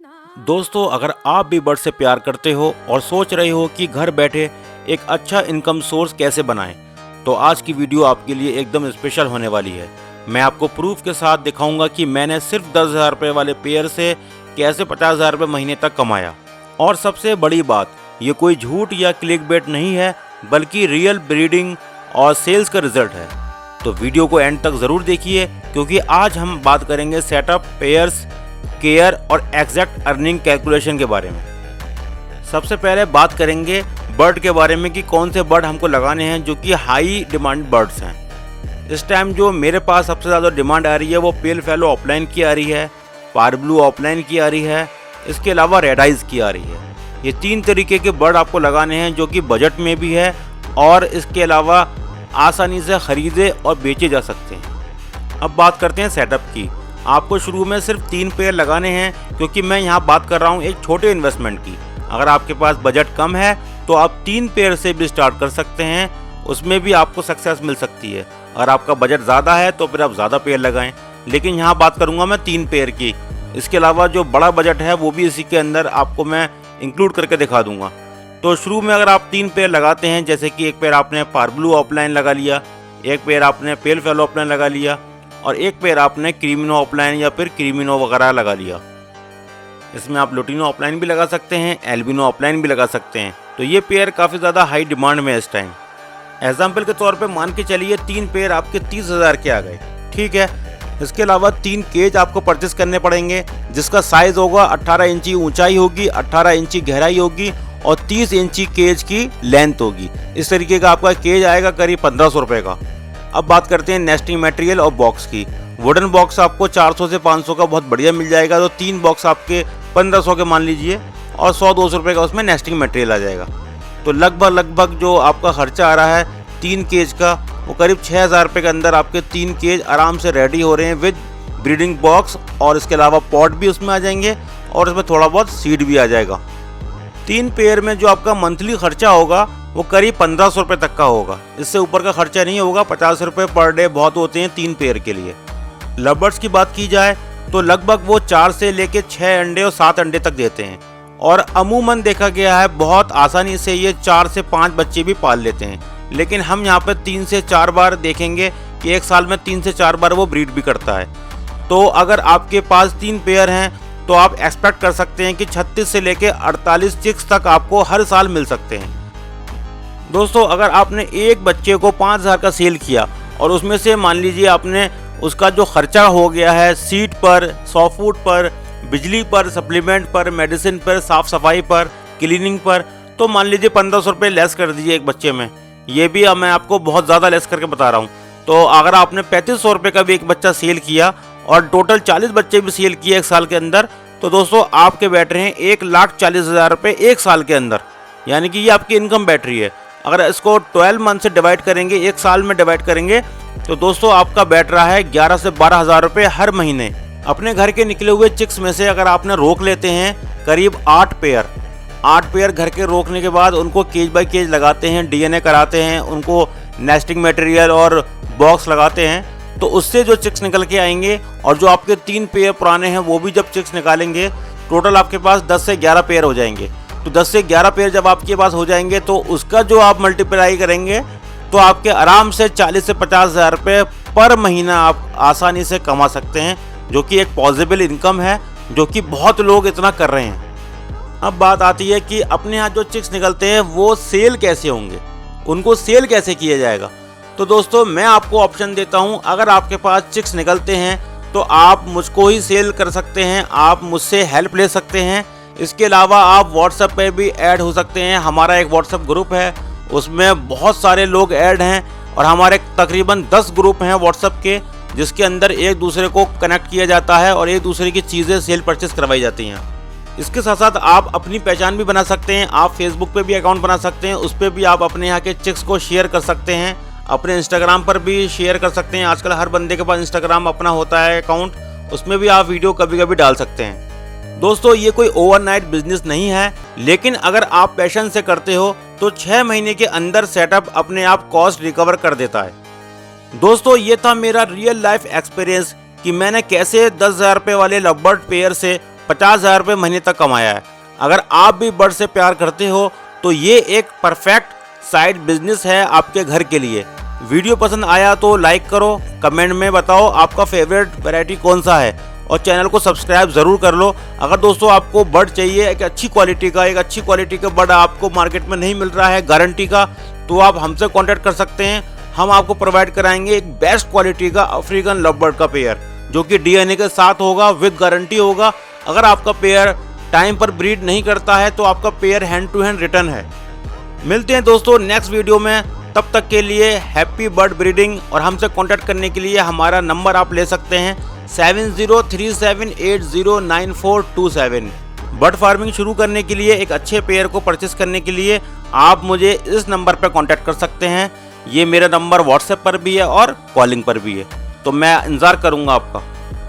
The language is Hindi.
दोस्तों, अगर आप भी बर्ड से प्यार करते हो और सोच रहे हो कि घर बैठे एक अच्छा इनकम सोर्स कैसे बनाएं, तो आज की वीडियो आपके लिए एकदम स्पेशल होने वाली है। मैं आपको प्रूफ के साथ दिखाऊंगा कि मैंने सिर्फ 10,000 रुपये वाले पेयर से कैसे 50,000 रुपये महीने तक कमाया। और सबसे बड़ी बात, ये कोई झूठ या क्लिकबेट नहीं है, बल्कि रियल ब्रीडिंग और सेल्स का रिजल्ट है। तो वीडियो को एंड तक ज़रूर देखिए, क्योंकि आज हम बात करेंगे सेटअप, पेयर्स, केयर और एग्जैक्ट अर्निंग कैलकुलेशन के बारे में। सबसे पहले बात करेंगे बर्ड के बारे में कि कौन से बर्ड हमको लगाने हैं जो कि हाई डिमांड बर्ड्स हैं। इस टाइम जो मेरे पास सबसे ज़्यादा डिमांड आ रही है वो पेल फैलो ऑफलाइन की आ रही है, पारब्लू ऑफलाइन की आ रही है, इसके अलावा रेड आइज की आ रही है। ये 3 तरीके के बर्ड आपको लगाने हैं जो कि बजट में भी है और इसके अलावा आसानी से ख़रीदे और बेचे जा सकते हैं। अब बात करते हैं सेटअप की। आपको शुरू में सिर्फ 3 पेयर लगाने हैं, क्योंकि मैं यहाँ बात कर रहा हूँ एक छोटे इन्वेस्टमेंट की। अगर आपके पास बजट कम है तो आप 3 पेयर से भी स्टार्ट कर सकते हैं, उसमें भी आपको सक्सेस मिल सकती है। अगर आपका बजट ज़्यादा है तो फिर आप ज़्यादा पेयर लगाएं, लेकिन यहाँ बात करूँगा मैं 3 पेयर की। इसके अलावा जो बड़ा बजट है वो भी इसी के अंदर आपको मैं इंक्लूड करके दिखा दूँगा। तो शुरू में अगर आप 3 पेयर लगाते हैं, जैसे कि एक पेयर आपने पारब्लू ऑफलाइन लगा लिया, एक पेयर आपने पेल फेलो ऑफलाइन लगा लिया और एक पेयर आपने क्रीमिनो ऑफलाइन या फिर क्रीमिनो वगैरह लगा लिया। इसमें आप लुटिनो ऑफलाइन भी लगा सकते हैं, एल्बिनो ऑफलाइन भी लगा सकते हैं। तो ये पेयर काफ़ी ज़्यादा हाई डिमांड में है इस टाइम। एग्जाम्पल के तौर पे मान के चलिए 3 पेयर आपके 30,000 के आ गए, ठीक है। इसके अलावा 3 केज आपको परचेस करने पड़ेंगे, जिसका साइज़ होगा 18 इंची ऊंचाई होगी, 18 इंची गहराई होगी और 30 इंची केज की लेंथ होगी। इस तरीके का आपका केज आएगा करीब 1,500 रुपये का। अब बात करते हैं नेस्टिंग मटेरियल और बॉक्स की। वुडन बॉक्स आपको 400 से 500 का बहुत बढ़िया मिल जाएगा, तो 3 बॉक्स आपके 1,500 के मान लीजिए और 100-200 रुपये का उसमें नेस्टिंग मटेरियल आ जाएगा। तो लगभग जो आपका खर्चा आ रहा है 3 केज का, वो करीब 6,000 रुपये के अंदर आपके 3 केज आराम से रेडी हो रहे हैं विद ब्रीडिंग बॉक्स, और इसके अलावा पॉट भी उसमें आ जाएंगे और इसमें थोड़ा बहुत सीड भी आ जाएगा। 3 पेयर में जो आपका मंथली खर्चा होगा वो करीब 1,500 रुपये तक का होगा। इससे ऊपर का खर्चा नहीं होगा। 50 रुपये पर डे बहुत होते हैं 3 पेयर के लिए। लवर्स की बात की जाए तो लगभग वो 4 से लेके 6 अंडे और 7 अंडे तक देते हैं, और अमूमन देखा गया है बहुत आसानी से ये 4 से 5 बच्चे भी पाल लेते हैं। लेकिन हम यहाँ पर 3 से 4 बार देखेंगे कि एक साल में 3 से 4 बार वो ब्रीड भी करता है। तो अगर आपके पास 3 पेयर हैं तो आप एक्सपेक्ट कर सकते हैं कि 36 से लेके 48 चिक्स तक आपको हर साल मिल सकते हैं। दोस्तों, अगर आपने एक बच्चे को 5,000 का सेल किया और उसमें से मान लीजिए आपने उसका जो खर्चा हो गया है सीड पर, सॉफ्ट फूड पर, बिजली पर, सप्लीमेंट पर, मेडिसिन पर, साफ़ सफाई पर, क्लीनिंग पर, तो मान लीजिए 1,500 रुपये लेस कर दीजिए एक बच्चे में। ये भी मैं आपको बहुत ज़्यादा लेस करके बता रहा हूँ। तो अगर आपने 3,500 रुपये का भी एक बच्चा सेल किया और टोटल 40 बच्चे भी सेल किए एक साल के अंदर, तो दोस्तों आपके बैठ रहे हैं 1,40,000 रुपये एक साल के अंदर। यानी कि ये आपकी इनकम बैठ रही है। अगर इसको 12 मंथ से डिवाइड करेंगे, एक साल में डिवाइड करेंगे, तो दोस्तों आपका बैठ रहा है 11 से 12,000 रुपये हर महीने। अपने घर के निकले हुए चिक्स में से अगर आपने रोक लेते हैं करीब 8 पेयर घर के रोकने के बाद उनको केज बाय केज लगाते हैं, DNA कराते हैं, उनको नेस्टिंग मटेरियल और बॉक्स लगाते हैं, तो उससे जो चिक्स निकल के आएंगे और जो आपके 3 पेयर पुराने हैं वो भी जब चिक्स निकालेंगे, टोटल आपके पास 10 से 11 पेयर हो जाएंगे। तो 10 से 11 पेयर जब आपके पास हो जाएंगे तो उसका जो आप मल्टीप्लाई करेंगे तो आपके आराम से 40 से 50,000 रुपये पर महीना आप आसानी से कमा सकते हैं, जो कि एक पॉसिबल इनकम है, जो कि बहुत लोग इतना कर रहे हैं। अब बात आती है कि अपने यहाँ जो चिक्स निकलते हैं वो सेल कैसे होंगे, उनको सेल कैसे किया जाएगा। तो दोस्तों मैं आपको ऑप्शन देता हूँ, अगर आपके पास चिक्स निकलते हैं तो आप मुझको ही सेल कर सकते हैं, आप मुझसे हेल्प ले सकते हैं। इसके अलावा आप व्हाट्सएप पे भी ऐड हो सकते हैं। हमारा एक व्हाट्सएप ग्रुप है, उसमें बहुत सारे लोग ऐड हैं और हमारे तकरीबन 10 ग्रुप हैं व्हाट्सएप के, जिसके अंदर एक दूसरे को कनेक्ट किया जाता है और एक दूसरे की चीज़ें सेल परचेस करवाई जाती हैं। इसके साथ साथ आप अपनी पहचान भी बना सकते हैं। आप फेसबुक पे भी अकाउंट बना सकते हैं, उस पर भी आप अपने यहाँ के चिक्स को शेयर कर सकते हैं। अपने इंस्टाग्राम पर भी शेयर कर सकते हैं। आजकल हर बंदे के पास इंस्टाग्राम अपना होता है अकाउंट, उसमें भी आप वीडियो कभी कभी डाल सकते हैं। दोस्तों ये कोई ओवरनाइट बिजनेस नहीं है, लेकिन अगर आप पैशन से करते हो तो 6 महीने के अंदर सेटअप अपने आप कॉस्ट रिकवर कर देता है। दोस्तों ये था मेरा रियल लाइफ एक्सपीरियंस कि मैंने कैसे 10,000 रुपये वाले लवबर्ड पेयर से 50,000 रुपये महीने तक कमाया है। अगर आप भी बर्ड से प्यार करते हो तो ये एक परफेक्ट साइड बिजनेस है आपके घर के लिए। वीडियो पसंद आया तो लाइक करो, कमेंट में बताओ आपका फेवरेट वैरायटी कौन सा है और चैनल को सब्सक्राइब ज़रूर कर लो। अगर दोस्तों आपको बर्ड चाहिए एक अच्छी क्वालिटी का बर्ड आपको मार्केट में नहीं मिल रहा है गारंटी का, तो आप हमसे कांटेक्ट कर सकते हैं। हम आपको प्रोवाइड कराएंगे एक बेस्ट क्वालिटी का अफ्रीकन लव बर्ड का पेयर जो कि DNA के साथ होगा, विद गारंटी होगा। अगर आपका पेयर टाइम पर ब्रीड नहीं करता है तो आपका pair hand to hand return है। मिलते हैं दोस्तों नेक्स्ट वीडियो में, तब तक के लिए हैप्पी बर्ड ब्रीडिंग। और हमसे कांटेक्ट करने के लिए हमारा नंबर आप ले सकते हैं 7037809427। बर्ड फार्मिंग शुरू करने के लिए एक अच्छे पेयर को परचेस करने के लिए आप मुझे इस नंबर पर कांटेक्ट कर सकते हैं। ये मेरा नंबर व्हाट्सएप पर भी है और कॉलिंग पर भी है, तो मैं इंतज़ार करूँगा आपका।